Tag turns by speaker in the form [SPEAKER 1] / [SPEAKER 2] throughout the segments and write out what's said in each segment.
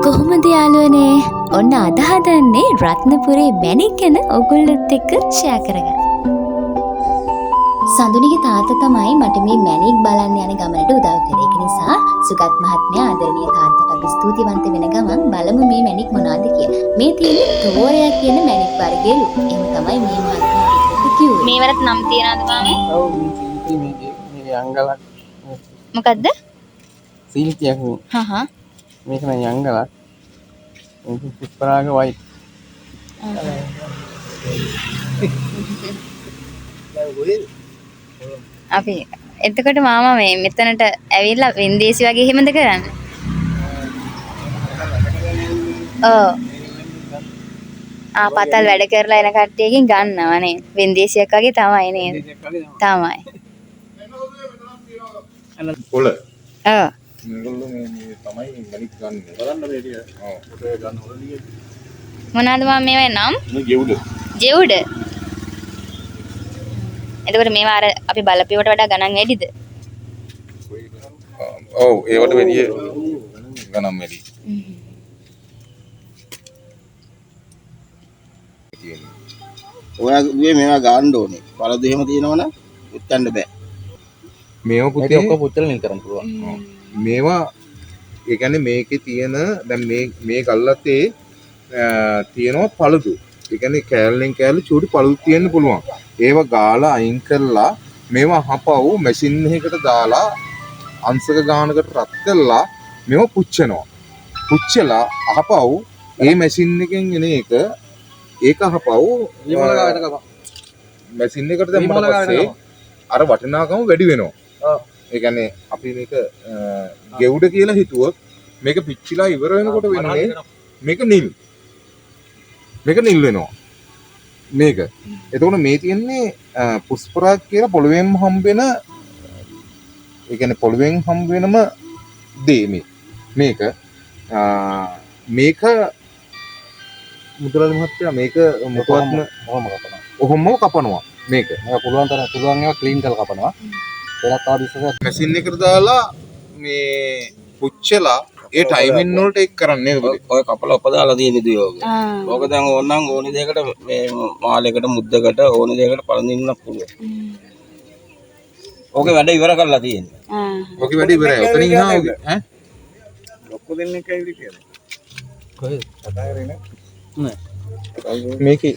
[SPEAKER 1] කොහොමද යාළුවනේ? ඔන්න අද හදන්නේ රත්නපුරේ මැණික් ගැන ඔයගොල්ලොත් එක්ක ෂෙයා කරගන්න. සඳුනිගේ තාත්තා තමයි මට මේ මැණික් බලන්න යන ගමනට උදව් කරේ. ඒක නිසා සුගත් මහත්මයා ආදරණීය තාත්තට අපි ස්තුතිවන්ත වෙන ගමන් බලමු මේ මැණික් මොනවද කියලා. මේ තියෙන්නේ තෝරයා කියන මැණික් වර්ගයලු. එහෙම තමයි මේ මහත්මයා කිව්වේ. මේවලත් නම් තියනවද මාමේ?
[SPEAKER 2] ඔව් මේ අංගලක්.
[SPEAKER 1] මොකද්ද?
[SPEAKER 2] සීල්තියක් නේ.
[SPEAKER 1] හහ.
[SPEAKER 2] මේක නම් අංගලක්. මේක පුස්පරාග වයිට්.
[SPEAKER 1] අපි එතකොට මාමා මේ මෙතනට ඇවිල්ලා වෙන්දේසි වගේ එහෙමද කරන්නේ? ඔව්. පතල් වැඩ කරලා එන කට්ටියකින් ගන්නවා නේද? වෙන්දේසියක් වගේ තමයි නේද? තමයි.
[SPEAKER 3] පොළ.
[SPEAKER 1] ඔව්.
[SPEAKER 3] මේගොල්ලෝ මේ තමයි මැණික් ගන්න. බලන්න රෙඩිය. ඔව්. පොතේ ගන්න හොරලිය.
[SPEAKER 1] මොනවාද මාම මේවා නම්?
[SPEAKER 3] මේ ගෙවුඩ.
[SPEAKER 1] ජෙවුඩ. එතකොට මේවා අර අපි බලපියවට වඩා ගණන් වැඩිද?
[SPEAKER 3] ඔව් ඒවට වැඩිය ගණන් වැඩි.
[SPEAKER 2] ඔයා ගුවේ මේවා ගන්න ඕනේ. පළදු එහෙම තියෙනවනම් උත්තන්න බෑ.
[SPEAKER 3] මේවා පුතේ
[SPEAKER 2] ඔක්කොම පුත්තල ලින්ක් කරන්න පුළුවන්.
[SPEAKER 3] මේවා ඒ කියන්නේ මේකේ තියෙන දැන් මේ ගල්ලතේ තියෙනවා පළදු. ඒ කියන්නේ කෑල්ලෙන් කෑල්ල චූටි පළදු තියෙන්න පුළුවන්. ඒවා ගාලා අයින් කරලා මේවා හපවු මැෂින් එකකට දාලා අංශක ගානකට රත් කරලා මේවා පුච්චනවා. පුච්චලා අහපවු ඒ මැෂින් එකෙන් එන එක ඒක අහපවු මැෂින් එකට දැම්මම පස්සේ අර වටිනාකම වැඩි වෙනවා. ඒ කියන්නේ අපි මේක ගෙවුඩ කියලා හිතුවොත් මේක පිච්චිලා ඉවර වෙනකොට වෙන්නේ මේක නිල්. මේක නිල් වෙනවා. මේක. එතකොට මේ තියෙන්නේ පුස්පරාග කියලා පොළවෙන් හම්බෙන ඒ කියන්නේ පොළවෙන් හම්බ වෙනම දේ මේක මේක මුදලාලි මහත්තයා මේක මොකවත්ම ඔහොම කපනවා මේක.
[SPEAKER 2] මේක පුළුවන් ඒවා ක්ලීන් කරලා කපනවා. ඒකට තව විශේෂ
[SPEAKER 3] මැෂින් එකට දාලා මේ පුච්චලා ඒ ටයිමින් වලට ඒක කරන්නේ නේද?
[SPEAKER 2] ඔය කපලා ඔපදාලා තියෙන දියෝග. ඕක දැන් ඕනනම් ඕනි දෙයකට මේ මාලයකට මුද්දකට ඕනි දෙයකට පළඳින්නත් පුළුවන්. ඕකේ වැඩ ඉවර කරලා තියෙන්නේ.
[SPEAKER 3] ඔකේ වැඩ ඉවරයි. ඔතනින් හා ඈ
[SPEAKER 2] ලොක්කු දෙන්නෙක් ඇවිල්ලා කියලා. කොහෙද? කතා කරේ නෑ.
[SPEAKER 3] මේකේ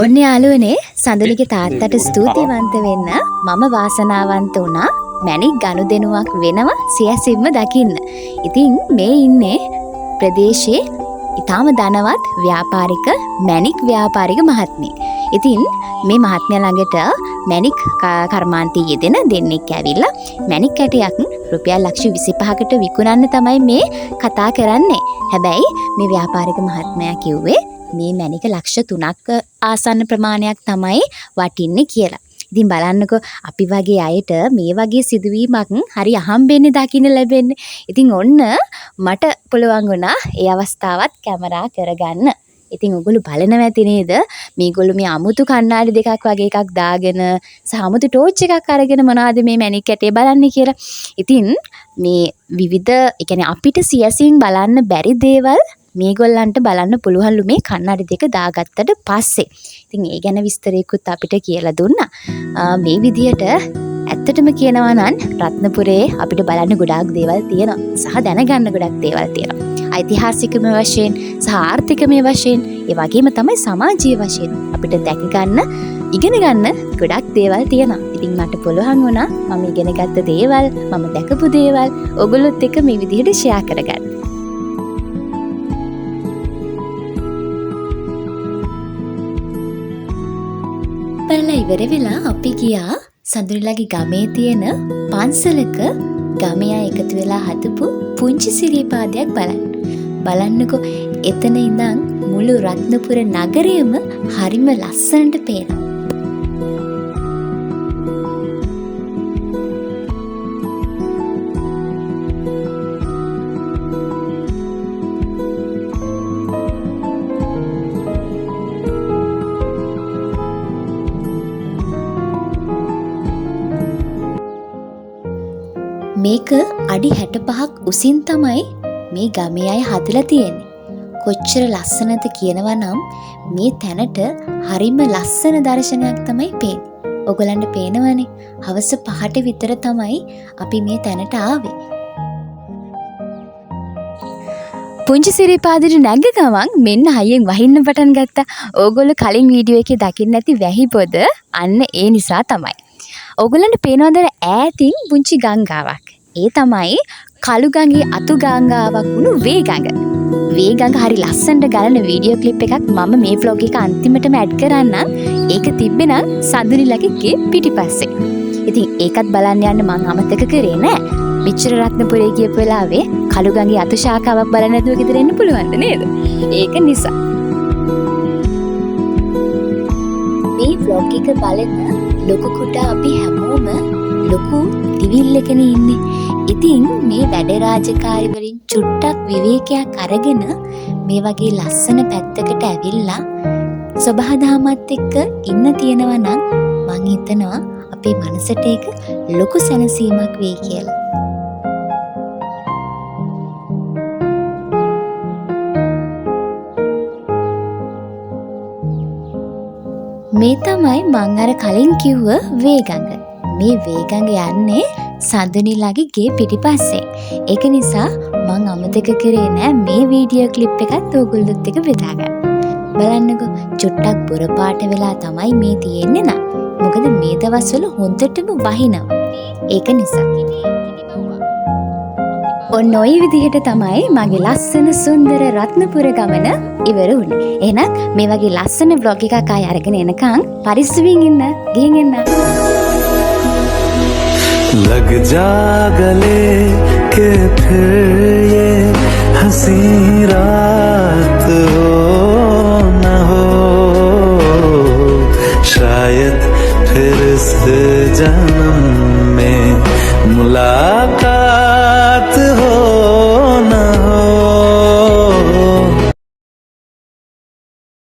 [SPEAKER 1] ඔන්න යාළුවනේ සඳුනිගේ තාත්තට ස්තුතිවන්ත වෙන්න මම වාසනාවන්ත වුණා මැණික් ගනුදෙනුවක් වෙනවා සියසින්ම දකින්න. ඉතින් මේ ඉන්නේ ප්‍රදේශයේ ඊටාම ධනවත් ව්‍යාපාරික මැණික් ව්‍යාපාරික මහත්මිය. ඉතින් මේ මහත්මිය ළඟට මැණික් කර්මාන්තයේ යෙදෙන දෙන්නෙක් ඇවිල්ලා මැණික් කැටයක් රුපියල් ලක්ෂ 25කට විකුණන්න තමයි මේ කතා කරන්නේ. හැබැයි මේ ව්‍යාපාරික මහත්මයා කිව්වේ මේ මැණික ලක්ෂ 3ක ආසන්න ප්‍රමාණයක් තමයි වටින්නේ කියලා. ඉතින් බලන්නකෝ අපි වගේ අයට මේ වගේ සිදුවීමක් හරි අහම්බෙන්නේ දකින්න ලැබෙන්නේ. ඉතින් ඔන්න මට පුළුවන් වුණා ඒ අවස්ථාවත් කැමරා කරගන්න. ඉතින් ඔයගොල්ලෝ බලනවා ඇති නේද? මේගොල්ලෝ මේ අමුතු කණ්ණාඩි දෙකක් වගේ එකක් දාගෙන සහ අමුතු ටෝච් එකක් අරගෙන මොනවද මේ මැණික් කැටේ බලන්නේ කියලා. ඉතින් මේ විවිධ ඒ කියන්නේ අපිට සියසින් බලන්න බැරි දේවල් මේගොල්ලන්ට බලන්න පුළුවන්ලු මේ කන්නඩි දෙක දාගත්තට පස්සේ. ඉතින් ඒ ගැන විස්තරයකුත් අපිට කියලා දුන්නා. මේ විදියට ඇත්තටම කියනවා නම් රත්නපුරේ අපිට බලන්න ගොඩාක් දේවල් තියෙනවා. සහ දැනගන්න ගොඩක් දේවල් තියෙනවා. ඓතිහාසිකම වශයෙන් සහ ආර්ථිකමය වශයෙන් ඒ වගේම තමයි සමාජීය වශයෙන් අපිට දැක ගන්න ඉගෙන ගන්න ගොඩක් දේවල් තියෙනවා. ඉතින් මට පුළුවන් වුණා මම ඉගෙන ගත්ත දේවල් මම දැකපු දේවල් ඔයගොල්ලොත් එක්ක මේ විදිහට ෂෙයා කරගන්න. බලලා ඉවර වෙලා අපි ගියා සඳුනිලාගේ ගමේ තියෙන පන්සලක ගමයා එකතු වෙලා හදපු පුංචි සිරිපාදයක් බලන්න. බලන්නකෝ එතන ඉඳන් මුළු රත්නපුර නගරයම හරිම ලස්සනට පේනවා. මේක අඩි 65ක් උසින් තමයි මේ ගමේ අය හදලා තියෙන්නේ. කොච්චර ලස්සනද කියනවා නම් මේ තැනට හරිම ලස්සන දර්ශනයක් තමයි පේන්නේ. ඔයගලන්ට පේනවනේ හවස 5ට විතර තමයි අපි මේ තැනට ආවේ. පුංචි සිරිපාදට නැග ගමන් මෙන්න හයියෙන් වහින්න පටන් ගත්තා. ඕගොල්ලෝ කලින් වීඩියෝ එකේ දකින්න නැති වැහි පොද අන්න ඒ නිසා තමයි. ඕගොල්ලන්ට පේනවද ඈතින් පුංචි ගංගාවක්. ඒ තමයි කළුගඟේ අතු ගංගාවක් වුණු වේගඟ. වේගඟ හරි ලස්සනට ගලන වීඩියෝ ක්ලිප් එකක් මම මේ vlog එක අන්තිමටම ඇඩ් කරන්නම්. ඒක තිබ්බෙනම් සඳුනිලගේ පිටිපස්සේ. ඉතින් ඒකත් බලන්න යන්න මම අමතක කරේ නෑ. මෙච්චර රත්නපුරේ ගියපු වෙලාවේ කළුගඟේ අතු ශාඛාවක් බලන්න නැතුව ගෙදර එන්න පුළුවන්ද නේද? ඒක නිසා මේ vlog එක බලන ලොකු කුඩා අපි හැමෝම ලොකු දිවිල් එකනේ ඉන්නේ. ඉතින් මේ වැඩ රාජකාරි වලින් චුට්ටක් විවේකයක් අරගෙන මේ වගේ ලස්සන පැත්තකට ඇවිල්ලා සබහාදහමත් එක්ක ඉන්න තියෙනවා නම් මං හිතනවා අපේ මනසට ඒක ලොකු සැනසීමක් වෙයි කියලා. මේ තමයි මං අර කලින් කිව්ව වේගඟ. මේ වේගඟ යන්නේ සඳුනිලගේ ගේ පිටිපස්සේ. ඒක නිසා මං අමතක කරේ නෑ මේ වීඩියෝ ක්ලිප් එකත් ඕගොල්ලොත් එක්ක බෙදා ගන්න. බලන්නකෝ චුට්ටක් බොර පාට වෙලා තමයි මේ තියෙන්නේ නා. මොකද මේ දවස්වල හොඳටම වහිනවා. ඒක නිසා ඔන්න ඔය විදිහට තමයි මගේ ලස්සන සුන්දර රත්නපුර ගමන ඉවර වුණේ. එහෙනම් මේ වගේ ලස්සන vlog එකක් ආය අරගෙන එනකන් පරිස්සමින් ඉන්න. ගිහින් එන්න.
[SPEAKER 4] लग जा गले के फिर ये हंसी रात हो न हो शायद फिर इस जन्म में मुलाकात